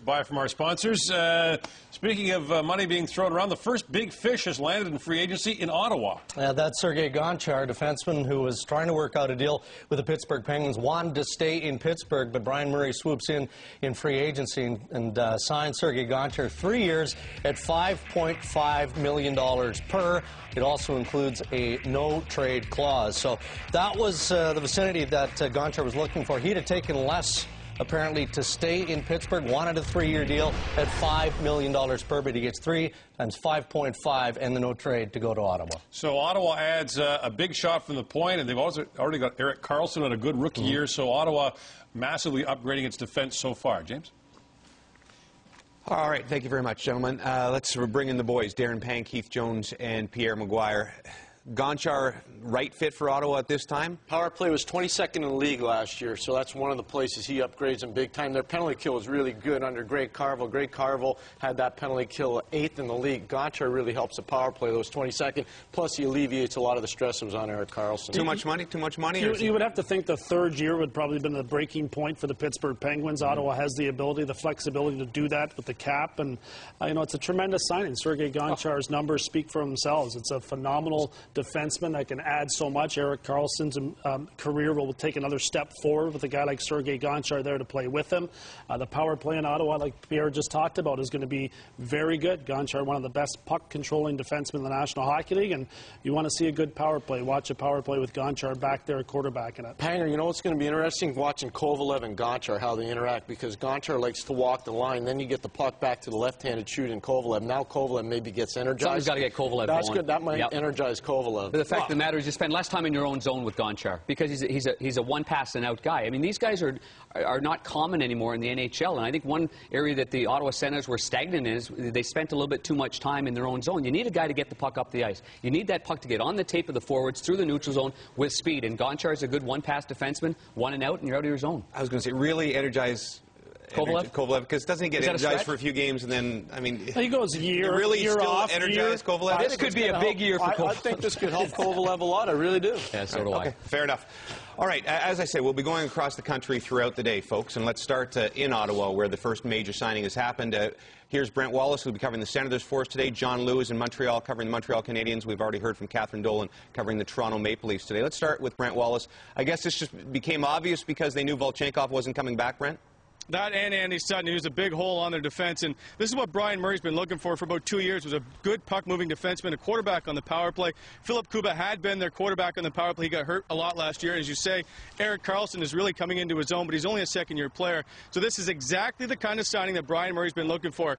Buy from our sponsors. Speaking of money being thrown around, the first big fish has landed in free agency in Ottawa. That's Sergei Gonchar, defenseman who was trying to work out a deal with the Pittsburgh Penguins, wanted to stay in Pittsburgh, but Brian Murray swoops in free agency and signed Sergei Gonchar 3 years at $5.5 million per. It also includes a no-trade clause. So that was the vicinity that Gonchar was looking for. He'd have taken less, apparently, to stay in Pittsburgh. Wanted a 3-year deal at $5 million per, but he gets 3 times 5.5 and the no trade to go to Ottawa. So Ottawa adds a big shot from the point, and they've also already got Erik Karlsson on a good rookie year. So Ottawa massively upgrading its defense so far. James? All right, thank you very much, gentlemen. Let's bring in the boys, Darren Pang, Keith Jones, and Pierre Maguire. Gonchar, right fit for Ottawa at this time? Power play was 22nd in the league last year, so that's one of the places he upgrades in big time. Their penalty kill was really good under Greg Carvel. Greg Carvel had that penalty kill 8th in the league. Gonchar really helps the power play. Those 22nd, plus he alleviates a lot of the stress that was on Erik Karlsson. Too much money? Too much money? You would have to think the third year would probably have been the breaking point for the Pittsburgh Penguins. Ottawa has the ability, the flexibility to do that with the cap, and you know, it's a tremendous signing. Sergei Gonchar's numbers speak for themselves. It's a phenomenal defenseman that can add so much. Erik Karlsson's career will take another step forward with a guy like Sergei Gonchar there to play with him. The power play in Ottawa, like Pierre just talked about, is going to be very good. Gonchar, one of the best puck-controlling defensemen in the National Hockey League, and you want to see a good power play. Watch a power play with Gonchar back there quarterbacking it. Panger, you know what's going to be interesting? Watching Kovalev and Gonchar, how they interact, because Gonchar likes to walk the line, then you get the puck back to the left-handed shooting Kovalev. Now Kovalev maybe gets energized. Something's got to get Kovalev That's going. Good. That might energize Kovalev. The fact of the matter is you spend less time in your own zone with Gonchar because he's a one-pass-and-out guy. I mean, these guys are not common anymore in the NHL, and I think one area that the Ottawa Senators were stagnant in is they spent a little bit too much time in their own zone. You need a guy to get the puck up the ice. You need that puck to get on the tape of the forwards through the neutral zone with speed, and Gonchar is a good one-pass defenseman, one and out, and you're out of your zone. I was going to say, really energize Kovalev, because doesn't he get energized for a few games and then, I mean, he goes year off, energize Kovalev? This could be a big year for Kovalev. I think this could help Kovalev a lot. I really do. Yeah, so do I. Fair enough. All right, as I say, we'll be going across the country throughout the day, folks, and let's start in Ottawa, where the first major signing has happened. Here's Brent Wallace, who will be covering the Senators for us today. John Lewis in Montreal, covering the Montreal Canadiens. We've already heard from Catherine Dolan, covering the Toronto Maple Leafs today. Let's start with Brent Wallace. I guess this just became obvious because they knew Volchenkov wasn't coming back, Brent? That and Andy Sutton, he was a big hole on their defense, and this is what Brian Murray's been looking for about 2 years, was a good puck-moving defenseman, a quarterback on the power play. Philip Kuba had been their quarterback on the power play. He got hurt a lot last year. As you say, Erik Karlsson is really coming into his own, but he's only a second-year player. So this is exactly the kind of signing that Brian Murray's been looking for.